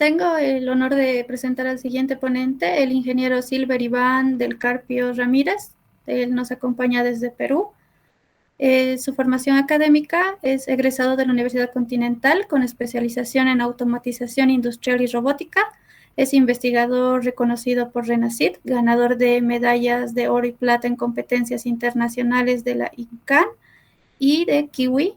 Tengo el honor de presentar al siguiente ponente, el ingeniero Silver Iván del Carpio Ramírez. Él nos acompaña desde Perú. Su formación académica es egresado de la Universidad Continental con especialización en automatización industrial y robótica. Es investigador reconocido por RENACIT, ganador de medallas de oro y plata en competencias internacionales de la INCAN y de Kiwi.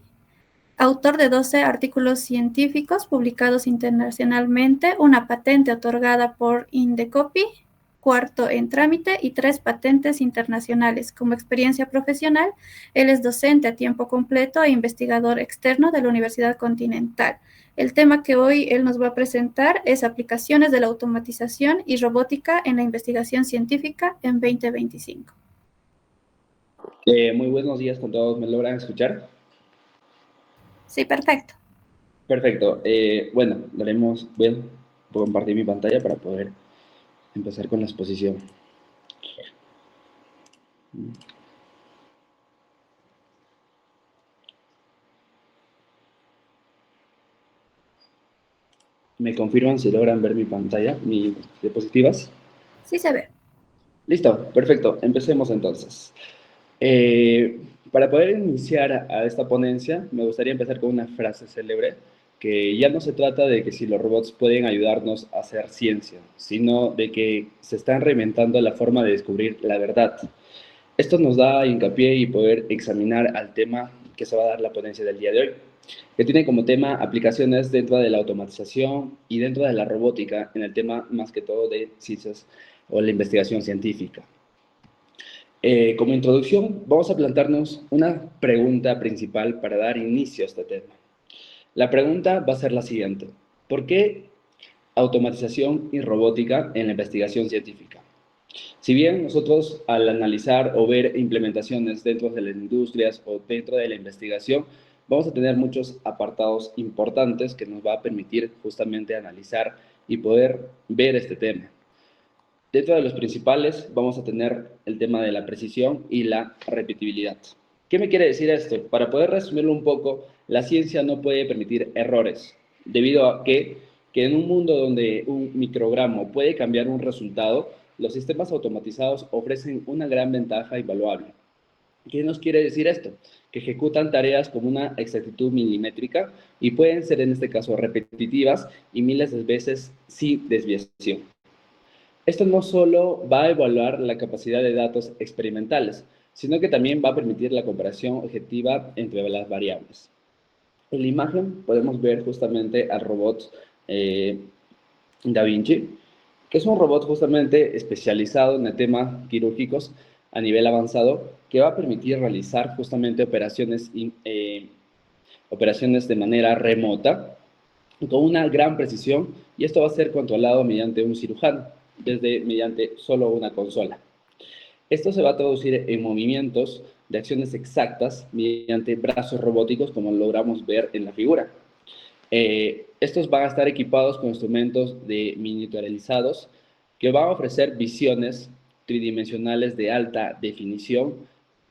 Autor de 12 artículos científicos publicados internacionalmente, una patente otorgada por Indecopy, cuarto en trámite y 3 patentes internacionales. Como experiencia profesional, él es docente a tiempo completo e investigador externo de la Universidad Continental. El tema que hoy él nos va a presentar es aplicaciones de la automatización y robótica en la investigación científica en 2025. Muy buenos días con todos, ¿me logran escuchar? Sí, perfecto. Perfecto. Bueno, voy a compartir mi pantalla para poder empezar con la exposición. ¿Me confirman si logran ver mi pantalla, mis diapositivas? Sí se ve. Listo, perfecto. Empecemos entonces. Para poder iniciar a esta ponencia, me gustaría empezar con una frase célebre, que ya no se trata de que si los robots pueden ayudarnos a hacer ciencia, sino de que se están reinventando la forma de descubrir la verdad. Esto nos da hincapié y poder examinar al tema que se va a dar la ponencia del día de hoy, que tiene como tema aplicaciones dentro de la automatización y dentro de la robótica en el tema más que todo de ciencias o la investigación científica. Como introducción, vamos a plantearnos una pregunta principal para dar inicio a este tema. La pregunta va a ser la siguiente: ¿por qué automatización y robótica en la investigación científica? Si bien nosotros al analizar o ver implementaciones dentro de las industrias o dentro de la investigación, vamos a tener muchos apartados importantes que nos va a permitir justamente analizar y poder ver este tema. Dentro de los principales vamos a tener el tema de la precisión y la repetibilidad. ¿Qué me quiere decir esto? Para poder resumirlo un poco, la ciencia no puede permitir errores, debido a que en un mundo donde un microgramo puede cambiar un resultado, los sistemas automatizados ofrecen una gran ventaja invaluable. ¿Qué nos quiere decir esto? Que ejecutan tareas con una exactitud milimétrica y pueden ser en este caso repetitivas y miles de veces sin desviación. Esto no solo va a evaluar la capacidad de datos experimentales, sino que también va a permitir la comparación objetiva entre las variables. En la imagen podemos ver justamente al robot Da Vinci, que es un robot justamente especializado en el tema quirúrgicos a nivel avanzado, que va a permitir realizar justamente operaciones de manera remota, con una gran precisión, y esto va a ser controlado mediante un cirujano, mediante solo una consola. Esto se va a traducir en movimientos de acciones exactas mediante brazos robóticos, como logramos ver en la figura. Estos van a estar equipados con instrumentos miniaturizados que van a ofrecer visiones tridimensionales de alta definición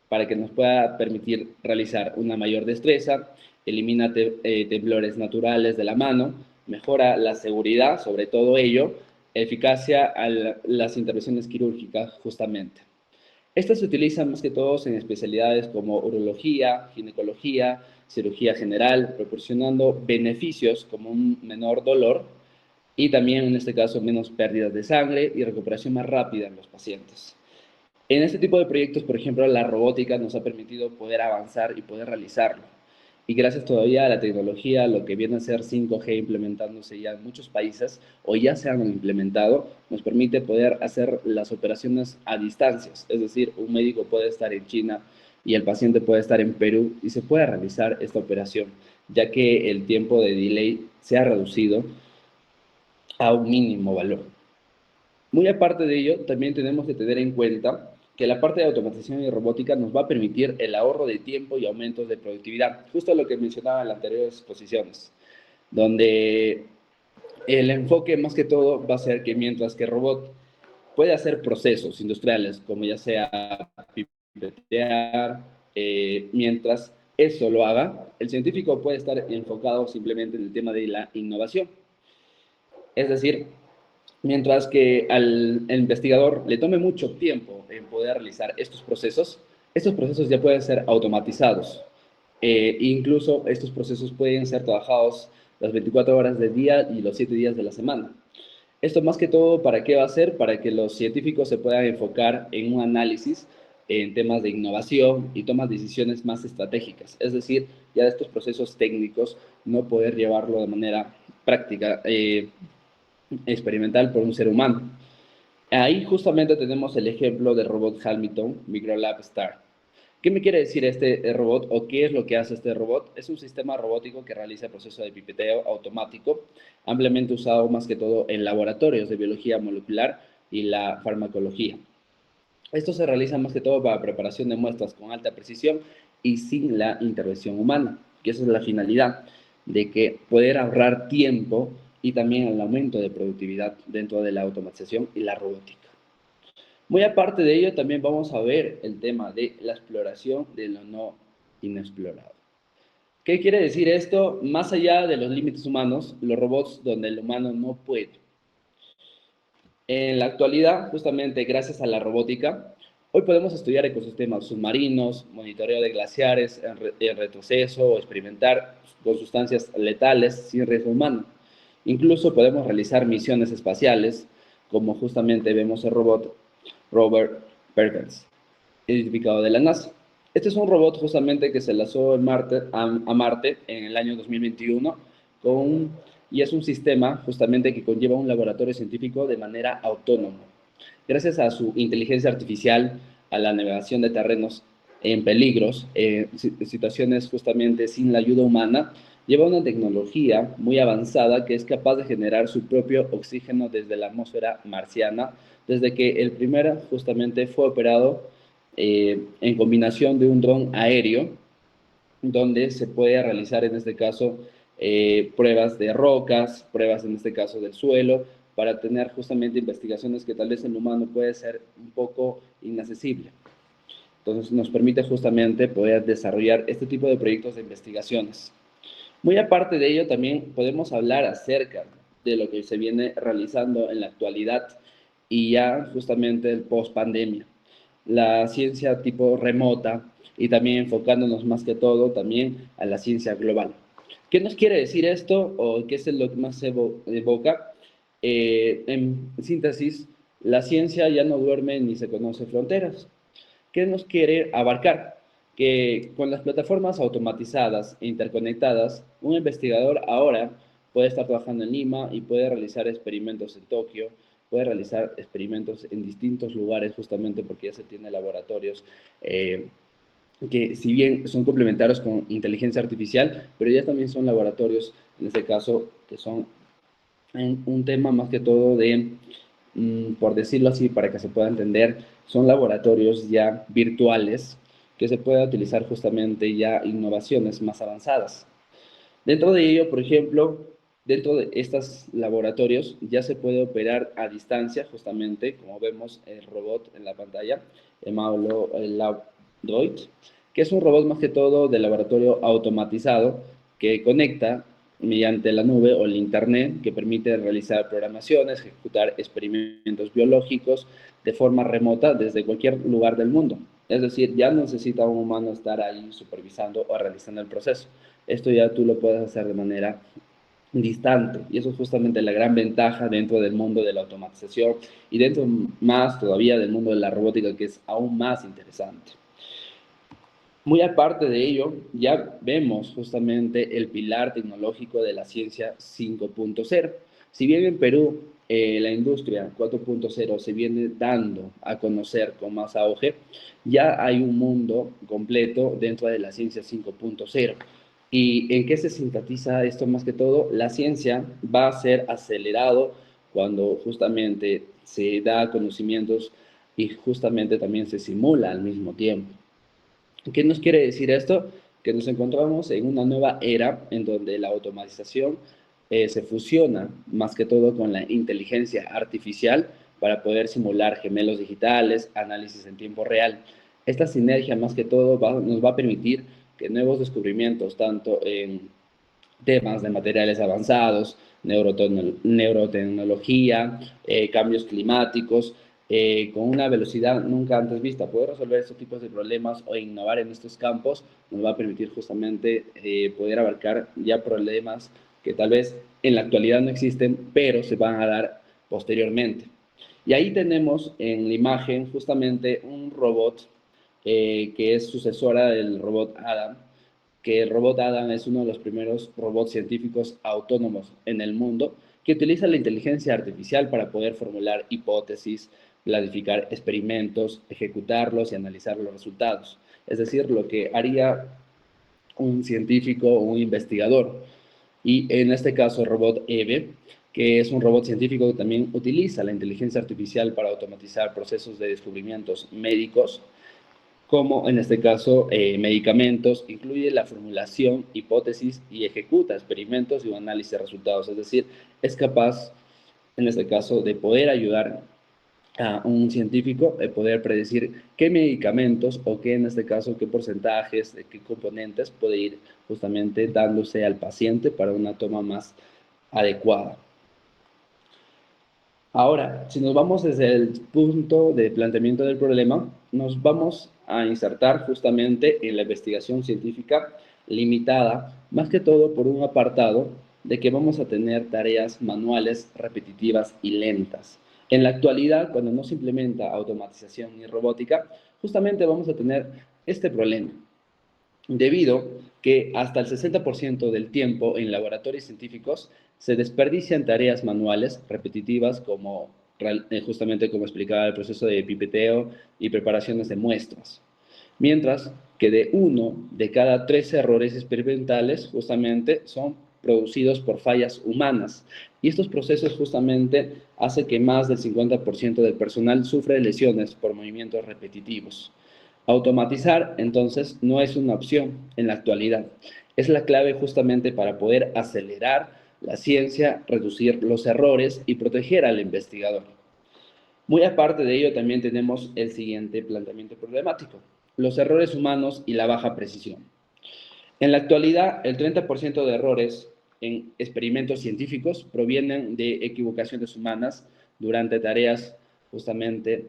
para que nos pueda permitir realizar una mayor destreza, elimina temblores naturales de la mano, mejora la seguridad, sobre todo ello, eficacia a las intervenciones quirúrgicas justamente. Estas se utilizan más que todo en especialidades como urología, ginecología, cirugía general, proporcionando beneficios como un menor dolor y también en este caso menos pérdidas de sangre y recuperación más rápida en los pacientes. En este tipo de proyectos, por ejemplo, la robótica nos ha permitido poder avanzar y poder realizarlo. Y gracias todavía a la tecnología, lo que viene a ser 5G implementándose ya en muchos países o ya se han implementado, nos permite poder hacer las operaciones a distancias. Es decir, un médico puede estar en China y el paciente puede estar en Perú y se puede realizar esta operación, ya que el tiempo de delay se ha reducido a un mínimo valor. Muy aparte de ello, también tenemos que tener en cuenta que la parte de automatización y robótica nos va a permitir el ahorro de tiempo y aumentos de productividad, justo lo que mencionaba en las anteriores exposiciones, donde el enfoque más que todo va a ser que mientras que el robot puede hacer procesos industriales, como ya sea pipetear, mientras eso lo haga, el científico puede estar enfocado simplemente en el tema de la innovación. Es decir, mientras que al investigador le tome mucho tiempo en poder realizar estos procesos ya pueden ser automatizados. Incluso estos procesos pueden ser trabajados las 24 horas del día y los 7 días de la semana. Esto más que todo, ¿para qué va a ser? Para que los científicos se puedan enfocar en un análisis en temas de innovación y tomas decisiones más estratégicas. Es decir, ya estos procesos técnicos no poder llevarlo de manera práctica, experimental por un ser humano. Ahí justamente tenemos el ejemplo del robot Hamilton Microlab Star. ¿Qué me quiere decir este robot o qué es lo que hace este robot? Es un sistema robótico que realiza el proceso de pipeteo automático, ampliamente usado más que todo en laboratorios de biología molecular y la farmacología. Esto se realiza más que todo para preparación de muestras con alta precisión y sin la intervención humana, que esa es la finalidad, de que poder ahorrar tiempo y también el aumento de productividad dentro de la automatización y la robótica. Muy aparte de ello, también vamos a ver el tema de la exploración de lo no inexplorado. ¿Qué quiere decir esto? Más allá de los límites humanos, los robots donde el humano no puede. En la actualidad, justamente gracias a la robótica, hoy podemos estudiar ecosistemas submarinos, monitoreo de glaciares en retroceso o experimentar con sustancias letales sin riesgo humano. Incluso podemos realizar misiones espaciales, como justamente vemos el robot Robert Perkins, identificado de la NASA. Este es un robot justamente que se lanzó en a Marte en el año 2021 y es un sistema justamente que conlleva un laboratorio científico de manera autónoma. Gracias a su inteligencia artificial, a la navegación de terrenos en peligros, situaciones justamente sin la ayuda humana, lleva una tecnología muy avanzada que es capaz de generar su propio oxígeno desde la atmósfera marciana, desde que el primero justamente fue operado en combinación de un dron aéreo, donde se puede realizar en este caso pruebas de rocas, pruebas en este caso del suelo, para tener justamente investigaciones que tal vez el humano puede ser un poco inaccesible. Entonces nos permite justamente poder desarrollar este tipo de proyectos de investigaciones. Muy aparte de ello, también podemos hablar acerca de lo que se viene realizando en la actualidad y ya justamente el post-pandemia. La ciencia tipo remota y también enfocándonos más que todo también a la ciencia global. ¿Qué nos quiere decir esto o qué es lo que más se evoca? En síntesis, la ciencia ya no duerme ni se conoce fronteras. ¿Qué nos quiere abarcar? Que con las plataformas automatizadas e interconectadas, un investigador ahora puede estar trabajando en Lima y puede realizar experimentos en Tokio, puede realizar experimentos en distintos lugares justamente porque ya se tiene laboratorios que si bien son complementarios con inteligencia artificial, pero ya también son laboratorios, en este caso, que son un tema más que todo de, por decirlo así, para que se pueda entender, son laboratorios ya virtuales que se pueda utilizar justamente ya innovaciones más avanzadas. Dentro de ello, por ejemplo, dentro de estos laboratorios ya se puede operar a distancia, justamente, como vemos el robot en la pantalla, llamado el Labdroid, que es un robot más que todo de laboratorio automatizado que conecta mediante la nube o el internet, que permite realizar programaciones, ejecutar experimentos biológicos de forma remota desde cualquier lugar del mundo. Es decir, ya no necesita un humano estar ahí supervisando o realizando el proceso. Esto ya tú lo puedes hacer de manera distante y eso es justamente la gran ventaja dentro del mundo de la automatización y dentro más todavía del mundo de la robótica, que es aún más interesante. Muy aparte de ello, ya vemos justamente el pilar tecnológico de la ciencia 5.0. Si bien en Perú la industria 4.0 se viene dando a conocer con más auge, ya hay un mundo completo dentro de la ciencia 5.0. ¿Y en qué se sintetiza esto más que todo? La ciencia va a ser acelerado cuando justamente se da conocimientos y justamente también se simula al mismo tiempo. ¿Qué nos quiere decir esto? Que nos encontramos en una nueva era en donde la automatización se fusiona más que todo con la inteligencia artificial para poder simular gemelos digitales, análisis en tiempo real. Esta sinergia más que todo nos va a permitir que nuevos descubrimientos, tanto en temas de materiales avanzados, neurotecnología, cambios climáticos, con una velocidad nunca antes vista. Poder resolver estos tipos de problemas o innovar en estos campos nos va a permitir justamente poder abarcar ya problemas que tal vez en la actualidad no existen, pero se van a dar posteriormente. Y ahí tenemos en la imagen justamente un robot que es sucesora del robot Adam, que el robot Adam es uno de los primeros robots científicos autónomos en el mundo que utiliza la inteligencia artificial para poder formular hipótesis, planificar experimentos, ejecutarlos y analizar los resultados. Es decir, lo que haría un científico o un investigador. Y en este caso el robot EVE, que es un robot científico que también utiliza la inteligencia artificial para automatizar procesos de descubrimientos médicos, como en este caso medicamentos, incluye la formulación, hipótesis y ejecuta experimentos y un análisis de resultados. Es decir, es capaz, en este caso, de poder ayudar a un científico de poder predecir qué medicamentos o qué, en este caso, qué porcentajes, de qué componentes puede ir justamente dándose al paciente para una toma más adecuada. Ahora, si nos vamos desde el punto de planteamiento del problema, nos vamos a insertar justamente en la investigación científica limitada, más que todo por un apartado de que vamos a tener tareas manuales, repetitivas y lentas. En la actualidad, cuando no se implementa automatización ni robótica, justamente vamos a tener este problema, debido que hasta el 60% del tiempo en laboratorios científicos se desperdicia en tareas manuales repetitivas como justamente como explicaba el proceso de pipeteo y preparaciones de muestras. Mientras que de 1 de cada 3 errores experimentales justamente son producidos por fallas humanas. Y estos procesos justamente hacen que más del 50% del personal sufre lesiones por movimientos repetitivos. Automatizar, entonces, no es una opción en la actualidad. Es la clave justamente para poder acelerar la ciencia, reducir los errores y proteger al investigador. Muy aparte de ello, también tenemos el siguiente planteamiento problemático: los errores humanos y la baja precisión. En la actualidad, el 30% de errores en experimentos científicos provienen de equivocaciones humanas durante tareas justamente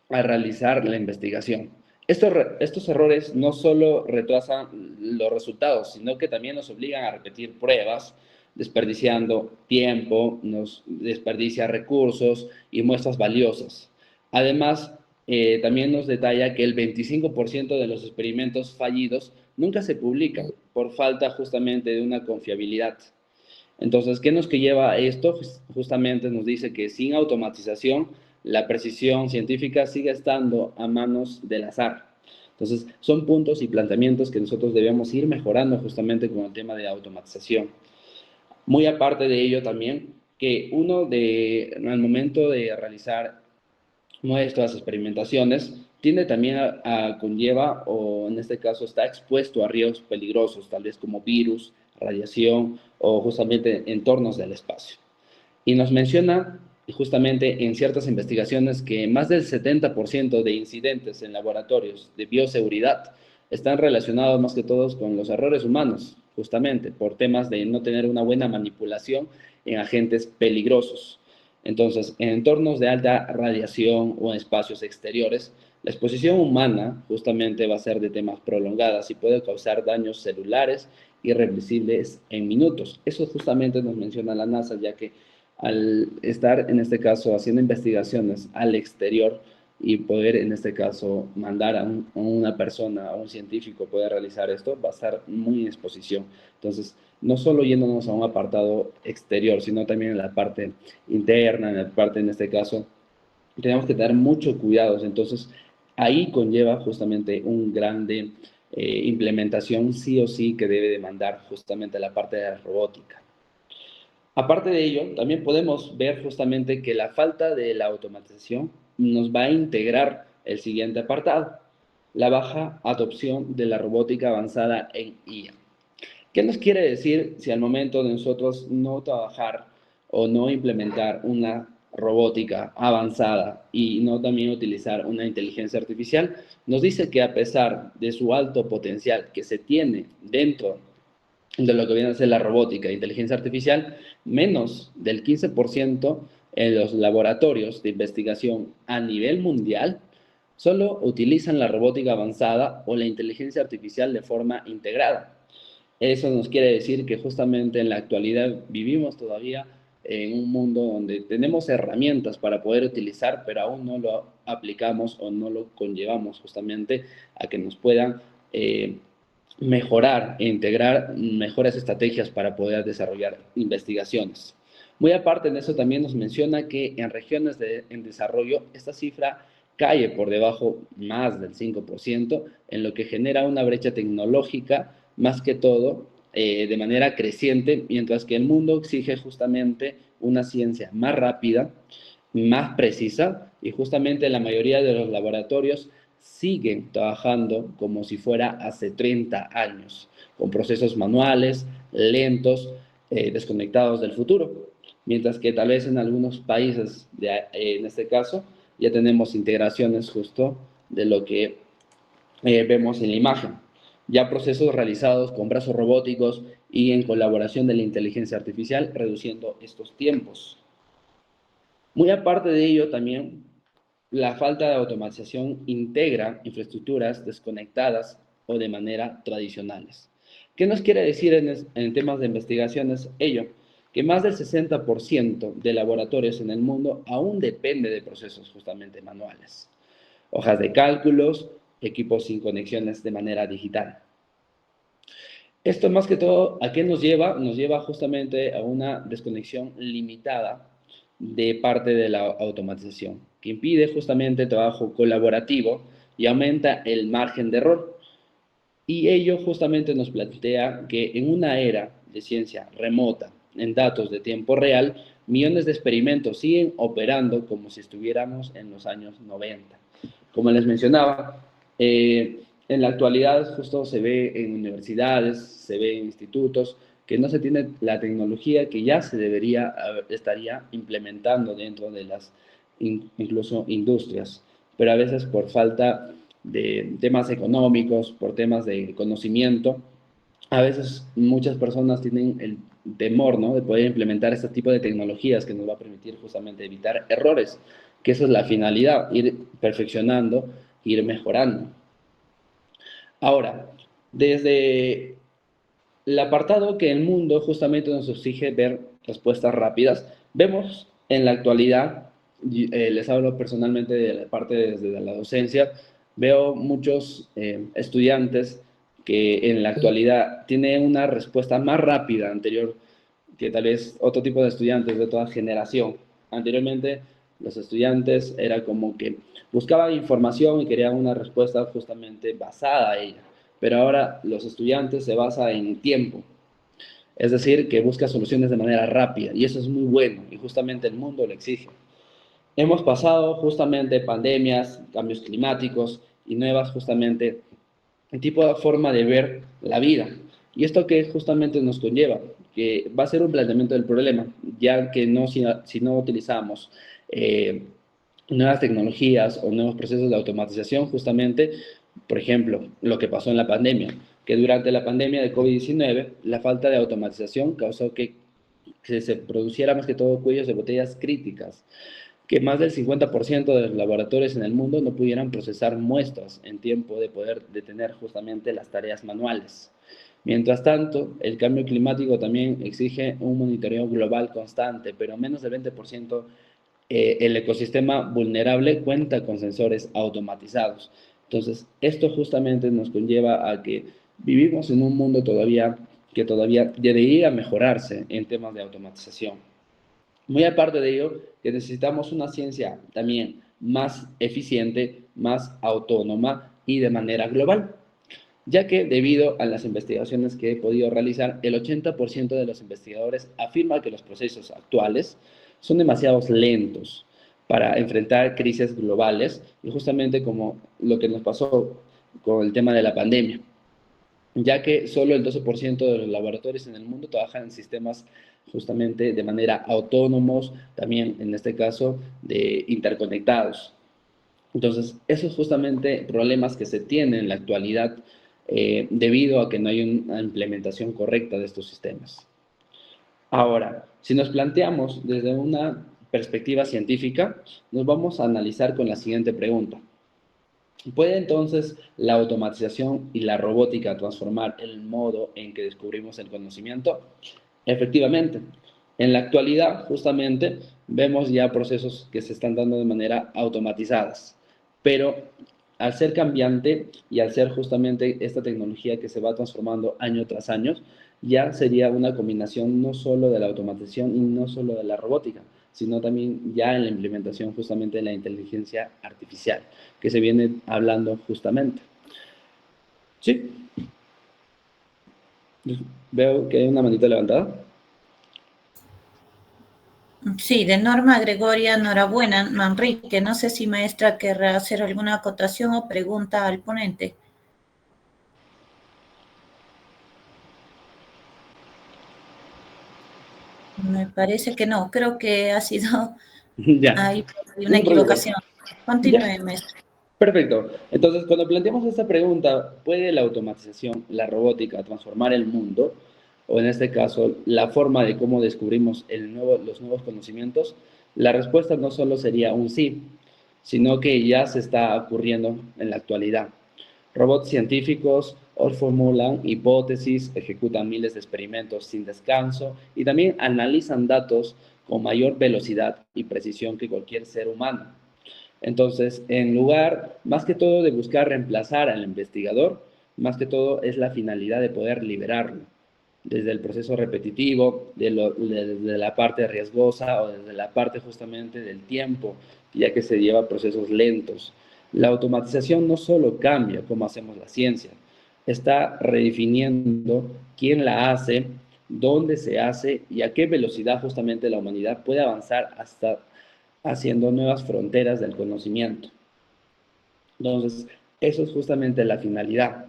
a realizar la investigación. Estos errores no solo retrasan los resultados, sino que también nos obligan a repetir pruebas, desperdiciando tiempo, nos desperdicia recursos y muestras valiosas. Además, también nos detalla que el 25% de los experimentos fallidos nunca se publican por falta justamente de una confiabilidad. Entonces, ¿qué nos lleva a esto? Justamente nos dice que sin automatización, la precisión científica sigue estando a manos del azar. Entonces, son puntos y planteamientos que nosotros debemos ir mejorando justamente con el tema de automatización. Muy aparte de ello también, que al momento de realizar nuestras experimentaciones, tiende también conlleva, o en este caso está expuesto a riesgos peligrosos, tal vez como virus, radiación o justamente entornos del espacio. Y nos menciona justamente en ciertas investigaciones que más del 70% de incidentes en laboratorios de bioseguridad están relacionados más que todos con los errores humanos, justamente por temas de no tener una buena manipulación en agentes peligrosos. Entonces, en entornos de alta radiación o en espacios exteriores, la exposición humana justamente va a ser de temas prolongadas y puede causar daños celulares irreversibles en minutos. Eso justamente nos menciona la NASA, ya que al estar en este caso haciendo investigaciones al exterior y poder en este caso mandar a una persona, a un científico poder realizar esto, va a estar muy en exposición. Entonces, no solo yéndonos a un apartado exterior, sino también en la parte interna, en la parte en este caso, tenemos que tener mucho cuidados. Entonces, ahí conlleva justamente un grande implementación sí o sí que debe demandar justamente la parte de la robótica. Aparte de ello, también podemos ver justamente que la falta de la automatización nos va a integrar el siguiente apartado: la baja adopción de la robótica avanzada en IA. ¿Qué nos quiere decir si al momento de nosotros no trabajar o no implementar una robótica avanzada y no también utilizar una inteligencia artificial? Nos dice que a pesar de su alto potencial que se tiene dentro de lo que viene a ser la robótica e inteligencia artificial, menos del 15% en los laboratorios de investigación a nivel mundial solo utilizan la robótica avanzada o la inteligencia artificial de forma integrada. Eso nos quiere decir que justamente en la actualidad vivimos todavía en un mundo donde tenemos herramientas para poder utilizar, pero aún no lo aplicamos o no lo conllevamos justamente a que nos puedan mejorar e integrar mejores estrategias para poder desarrollar investigaciones. Muy aparte de eso, también nos menciona que en regiones en desarrollo esta cifra cae por debajo más del 5%, en lo que genera una brecha tecnológica más que todo de manera creciente, mientras que el mundo exige justamente una ciencia más rápida, más precisa, y justamente la mayoría de los laboratorios siguen trabajando como si fuera hace 30 años, con procesos manuales, lentos, desconectados del futuro. Mientras que tal vez en algunos países, en este caso, ya tenemos integraciones justo de lo que vemos en la imagen. Ya procesos realizados con brazos robóticos y en colaboración de la inteligencia artificial, reduciendo estos tiempos. Muy aparte de ello, también la falta de automatización integra infraestructuras desconectadas o de manera tradicionales. ¿Qué nos quiere decir en temas de investigaciones ello? Que más del 60% de laboratorios en el mundo aún depende de procesos justamente manuales. Hojas de cálculos, equipos sin conexiones de manera digital. Esto más que todo, ¿a qué nos lleva? Nos lleva justamente a una desconexión limitada de parte de la automatización, que impide justamente el trabajo colaborativo y aumenta el margen de error. Y ello justamente nos plantea que en una era de ciencia remota, en datos de tiempo real, millones de experimentos siguen operando como si estuviéramos en los años 90. Como les mencionaba, en la actualidad justo se ve en universidades, se ve en institutos, que no se tiene la tecnología que ya se debería, estaría implementando dentro de las incluso industrias, pero a veces por falta de temas económicos, por temas de conocimiento, a veces muchas personas tienen el temor, ¿no?, de poder implementar este tipo de tecnologías que nos va a permitir justamente evitar errores, que esa es la finalidad, ir perfeccionando, ir mejorando. Ahora, desde el apartado que el mundo justamente nos exige ver respuestas rápidas, vemos en la actualidad, les hablo personalmente de la parte desde la docencia, veo muchos estudiantes que en la actualidad tienen una respuesta más rápida anterior que tal vez otro tipo de estudiantes de toda generación. Anteriormente los estudiantes era como que buscaban información y querían una respuesta justamente basada a ella, pero ahora los estudiantes se basan en tiempo, es decir, que busca soluciones de manera rápida, y eso es muy bueno, y justamente el mundo lo exige. Hemos pasado justamente pandemias, cambios climáticos y nuevas justamente tipo de forma de ver la vida. Y esto que justamente nos conlleva, que va a ser un planteamiento del problema, ya que no, si no utilizamos nuevas tecnologías o nuevos procesos de automatización, justamente, por ejemplo, lo que pasó en la pandemia, que durante la pandemia de COVID-19, la falta de automatización causó que se produciera más que todo cuellos de botellas críticas, que más del 50% de los laboratorios en el mundo no pudieran procesar muestras en tiempo de poder detener justamente las tareas manuales. Mientras tanto, el cambio climático también exige un monitoreo global constante, pero menos del 20% el ecosistema vulnerable cuenta con sensores automatizados. Entonces, esto justamente nos conlleva a que vivimos en un mundo que todavía debería mejorarse en temas de automatización. Muy aparte de ello, que necesitamos una ciencia también más eficiente, más autónoma y de manera global, ya que debido a las investigaciones que he podido realizar, el 80% de los investigadores afirma que los procesos actuales son demasiado lentos para enfrentar crisis globales, y justamente como lo que nos pasó con el tema de la pandemia, ya que solo el 12% de los laboratorios en el mundo trabajan en sistemas justamente de manera autónomos, también en este caso de interconectados. Entonces, esos justamente problemas que se tienen en la actualidad debido a que no hay una implementación correcta de estos sistemas. Ahora, si nos planteamos desde una perspectiva científica, nos vamos a analizar con la siguiente pregunta. ¿Puede entonces la automatización y la robótica transformar el modo en que descubrimos el conocimiento? Efectivamente. En la actualidad, justamente, vemos ya procesos que se están dando de manera automatizadas, pero al ser cambiante y al ser justamente esta tecnología que se va transformando año tras año, ya sería una combinación no solo de la automatización y no solo de la robótica, sino también ya en la implementación justamente de la inteligencia artificial, que se viene hablando justamente. Sí, veo que hay una manita levantada. Sí, de Norma Gregoria, enhorabuena, Manrique. No sé si maestra querrá hacer alguna acotación o pregunta al ponente. Me parece que no, creo que ha sido Ya, ahí una no te preocupes. equivocación. Ya, Continúe, maestra. perfecto. Entonces, cuando planteamos esta pregunta, ¿puede la automatización, la robótica, transformar el mundo? O en este caso, la forma de cómo descubrimos los nuevos conocimientos, la respuesta no solo sería un sí, sino que ya se está ocurriendo en la actualidad. Robots científicos hoy formulan hipótesis, ejecutan miles de experimentos sin descanso y también analizan datos con mayor velocidad y precisión que cualquier ser humano. Entonces, en lugar, más que todo, de buscar reemplazar al investigador, más que todo es la finalidad de poder liberarlo, desde el proceso repetitivo, desde la parte riesgosa o desde la parte justamente del tiempo, ya que se lleva procesos lentos. La automatización no solo cambia cómo hacemos la ciencia, está redefiniendo quién la hace, dónde se hace y a qué velocidad justamente la humanidad puede avanzar hasta haciendo nuevas fronteras del conocimiento. Entonces, eso es justamente la finalidad.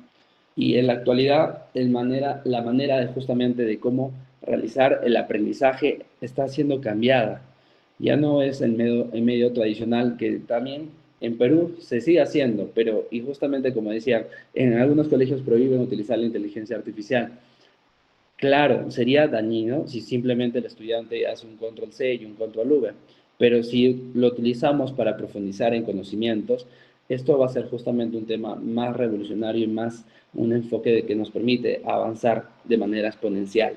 Y en la actualidad, la manera de justamente de cómo realizar el aprendizaje está siendo cambiada. Ya no es el medio tradicional que también en Perú se sigue haciendo, pero, y justamente como decía, en algunos colegios prohíben utilizar la inteligencia artificial. Claro, sería dañino si simplemente el estudiante hace un control C y un control V, pero si lo utilizamos para profundizar en conocimientos, esto va a ser justamente un tema más revolucionario y más un enfoque de que nos permite avanzar de manera exponencial.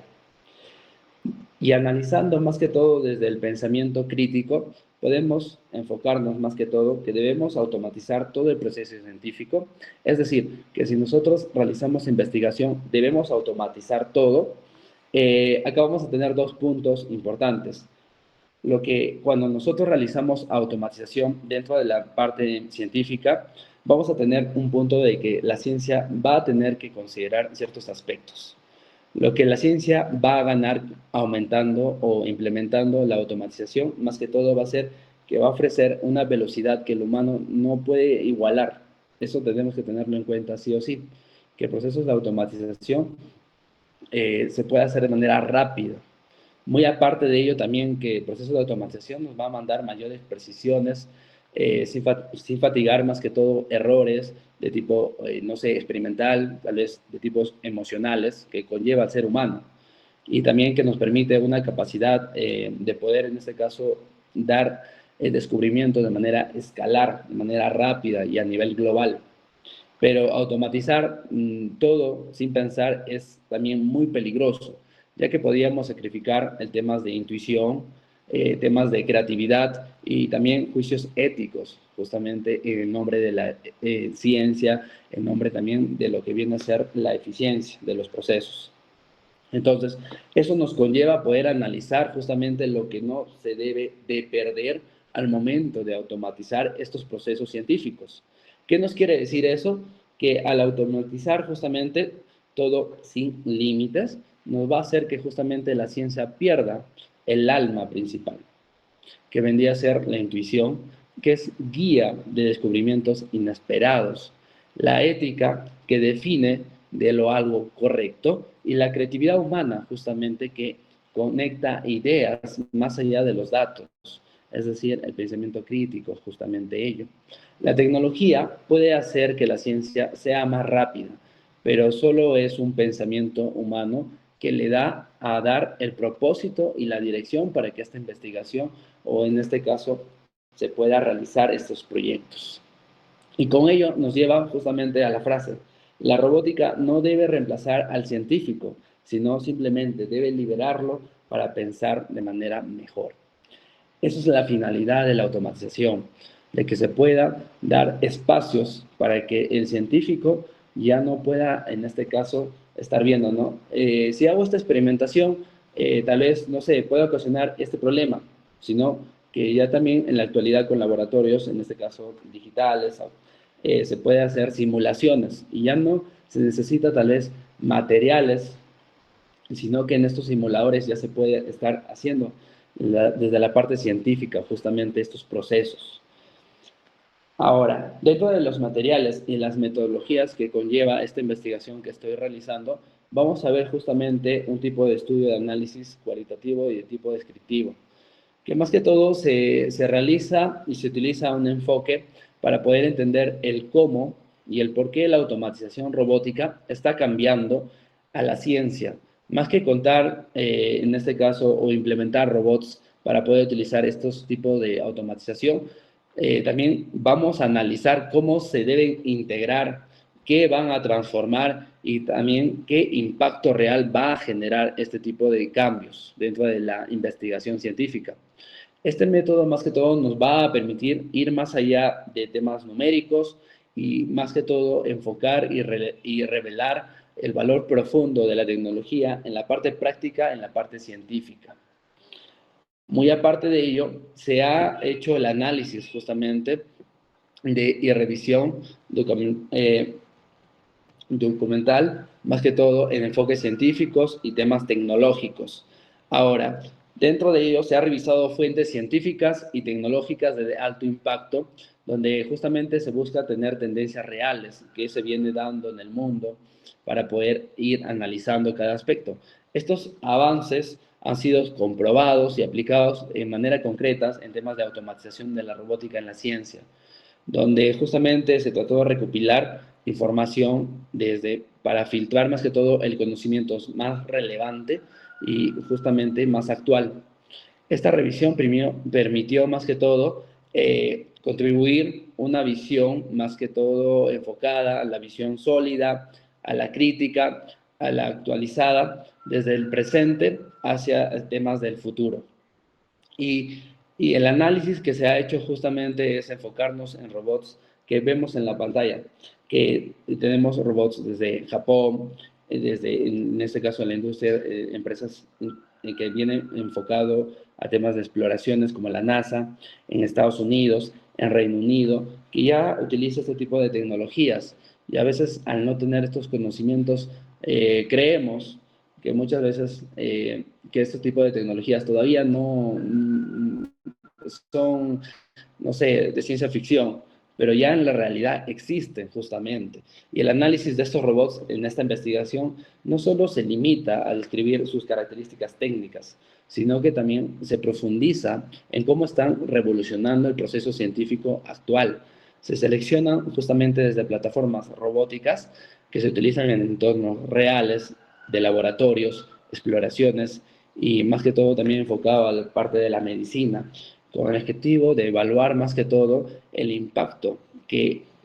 Y analizando más que todo desde el pensamiento crítico, podemos enfocarnos más que todo que debemos automatizar todo el proceso científico. Es decir, que si nosotros realizamos investigación, debemos automatizar todo. Acá vamos a tener dos puntos importantes. Lo que cuando nosotros realizamos automatización dentro de la parte científica, vamos a tener un punto de que la ciencia va a tener que considerar ciertos aspectos. Lo que la ciencia va a ganar aumentando o implementando la automatización, más que todo va a ser que va a ofrecer una velocidad que el humano no puede igualar. Eso tenemos que tenerlo en cuenta sí o sí, que procesos de automatización se puede hacer de manera rápida. Muy aparte de ello, también que el proceso de automatización nos va a mandar mayores precisiones, sin fatigar más que todo errores de tipo, no sé, experimental, tal vez de tipos emocionales que conlleva el ser humano. Y también que nos permite una capacidad de poder, en este caso, dar descubrimiento de manera escalar, de manera rápida y a nivel global. Pero automatizar todo sin pensar es también muy peligroso, ya que podríamos sacrificar el temas de intuición, temas de creatividad y también juicios éticos, justamente en el nombre de la ciencia, en nombre también de lo que viene a ser la eficiencia de los procesos. Entonces, eso nos conlleva a poder analizar justamente lo que no se debe de perder al momento de automatizar estos procesos científicos. ¿Qué nos quiere decir eso? Que al automatizar justamente todo sin límites, nos va a hacer que justamente la ciencia pierda el alma principal, que vendría a ser la intuición, que es guía de descubrimientos inesperados, la ética que define de lo algo correcto y la creatividad humana justamente que conecta ideas más allá de los datos, es decir, el pensamiento crítico, justamente ello. La tecnología puede hacer que la ciencia sea más rápida, pero solo es un pensamiento humano que le da a dar el propósito y la dirección para que esta investigación, o en este caso, se pueda realizar estos proyectos. Y con ello nos lleva justamente a la frase: la robótica no debe reemplazar al científico, sino simplemente debe liberarlo para pensar de manera mejor. Esa es la finalidad de la automatización, de que se pueda dar espacios para que el científico ya no pueda, en este caso, estar viendo, ¿no? Si hago esta experimentación, tal vez, no sé, pueda ocasionar este problema, sino que ya también en la actualidad con laboratorios, en este caso digitales, se puede hacer simulaciones y ya no se necesita tal vez materiales, sino que en estos simuladores ya se puede estar haciendo desde la parte científica justamente estos procesos. Ahora, dentro de los materiales y las metodologías que conlleva esta investigación que estoy realizando, vamos a ver justamente un tipo de estudio de análisis cualitativo y de tipo descriptivo, que más que todo se realiza y se utiliza un enfoque para poder entender el cómo y el por qué la automatización robótica está cambiando a la ciencia. Más que contar, en este caso, o implementar robots para poder utilizar estos tipos de automatización, también vamos a analizar cómo se deben integrar, qué van a transformar y también qué impacto real va a generar este tipo de cambios dentro de la investigación científica. Este método, más que todo, nos va a permitir ir más allá de temas numéricos y, más que todo, enfocar y revelar el valor profundo de la tecnología en la parte práctica, en la parte científica. Muy aparte de ello, se ha hecho el análisis justamente y revisión documental, más que todo en enfoques científicos y temas tecnológicos. Ahora, dentro de ello se ha revisado fuentes científicas y tecnológicas de alto impacto, donde justamente se busca tener tendencias reales que se viene dando en el mundo para poder ir analizando cada aspecto. Estos avances han sido comprobados y aplicados en manera concreta en temas de automatización de la robótica en la ciencia, donde justamente se trató de recopilar información para filtrar más que todo el conocimiento más relevante y justamente más actual. Esta revisión permitió más que todo contribuir una visión más que todo enfocada a la visión sólida, a la crítica, a la actualizada, desde el presente hacia temas del futuro. Y el análisis que se ha hecho justamente es enfocarnos en robots que vemos en la pantalla, que tenemos robots desde Japón, desde, en este caso, la industria, empresas que vienen enfocado a temas de exploraciones como la NASA, en Estados Unidos, en Reino Unido, que ya utiliza este tipo de tecnologías. Y a veces, al no tener estos conocimientos, creemos que muchas veces que este tipo de tecnologías todavía no son, no sé, de ciencia ficción, pero ya en la realidad existen justamente. Y el análisis de estos robots en esta investigación no solo se limita a describir sus características técnicas, sino que también se profundiza en cómo están revolucionando el proceso científico actual. Se seleccionan justamente desde plataformas robóticas que se utilizan en entornos reales de laboratorios, exploraciones y más que todo también enfocado a la parte de la medicina, con el objetivo de evaluar más que todo el impacto,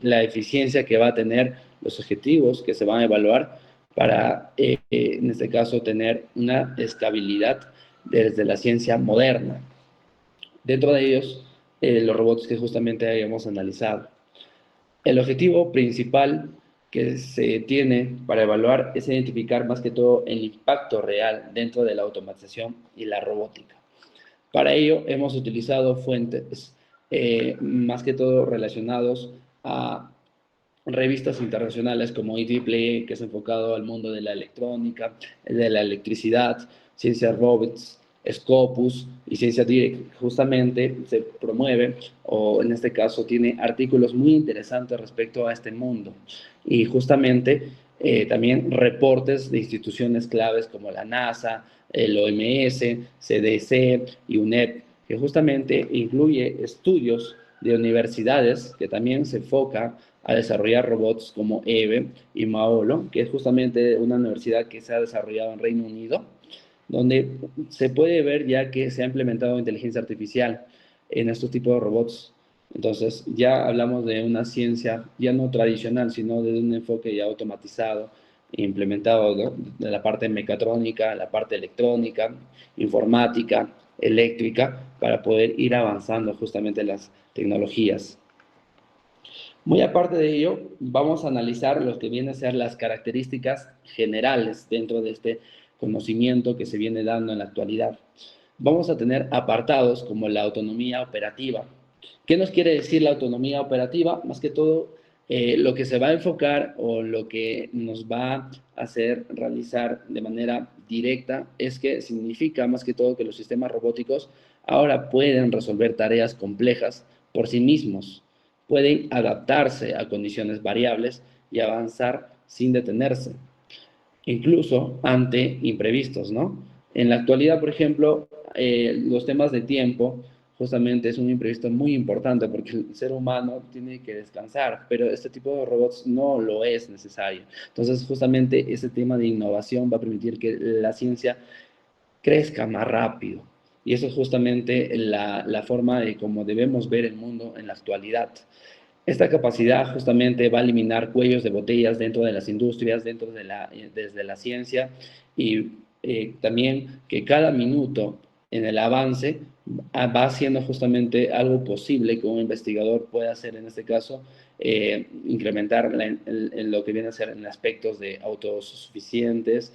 la eficiencia que va a tener los objetivos que se van a evaluar para, en este caso, tener una estabilidad desde la ciencia moderna. Dentro de ellos, los robots que justamente habíamos analizado. El objetivo principal que se tiene para evaluar es identificar más que todo el impacto real dentro de la automatización y la robótica. Para ello hemos utilizado fuentes más que todo relacionados a revistas internacionales como IEEE, que es enfocado al mundo de la electrónica, de la electricidad, Ciencia Robots, Scopus y Ciencia Direct. Justamente se promueve, o en este caso tiene artículos muy interesantes respecto a este mundo. Y justamente también reportes de instituciones claves como la NASA, el OMS, CDC y UNEP, que justamente incluye estudios de universidades que también se enfoca a desarrollar robots como EVE y Maolo, que es justamente una universidad que se ha desarrollado en Reino Unido, donde se puede ver ya que se ha implementado inteligencia artificial en estos tipos de robots. Entonces, ya hablamos de una ciencia ya no tradicional, sino de un enfoque ya automatizado, implementado, ¿no? De la parte mecatrónica, la parte electrónica, informática, eléctrica, para poder ir avanzando justamente las tecnologías. Muy aparte de ello, vamos a analizar lo que vienen a ser las características generales dentro de este conocimiento que se viene dando en la actualidad. Vamos a tener apartados como la autonomía operativa. ¿Qué nos quiere decir la autonomía operativa? Más que todo, lo que se va a enfocar o lo que nos va a hacer realizar de manera directa es que significa más que todo que los sistemas robóticos ahora pueden resolver tareas complejas por sí mismos, pueden adaptarse a condiciones variables y avanzar sin detenerse, incluso ante imprevistos, ¿no? En la actualidad, por ejemplo, los temas de tiempo justamente es un imprevisto muy importante porque el ser humano tiene que descansar, pero este tipo de robots no lo es necesario. Entonces, justamente ese tema de innovación va a permitir que la ciencia crezca más rápido. Y eso es justamente la forma de cómo debemos ver el mundo en la actualidad. Esta capacidad justamente va a eliminar cuellos de botellas dentro de las industrias, desde la ciencia y también que cada minuto en el avance va haciendo justamente algo posible que un investigador pueda hacer en este caso, incrementar en lo que viene a ser en aspectos de autosuficientes,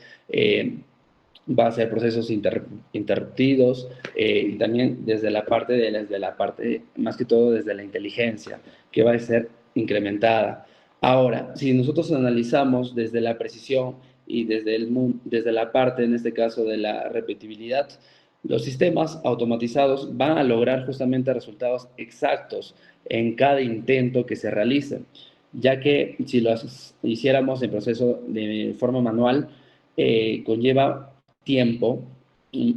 va a ser procesos interruptidos y también desde la parte, más que todo desde la inteligencia, que va a ser incrementada. Ahora, si nosotros analizamos desde la precisión y desde la parte, en este caso, de la repetibilidad, los sistemas automatizados van a lograr justamente resultados exactos en cada intento que se realice, ya que si lo hiciéramos en proceso de forma manual, conlleva tiempo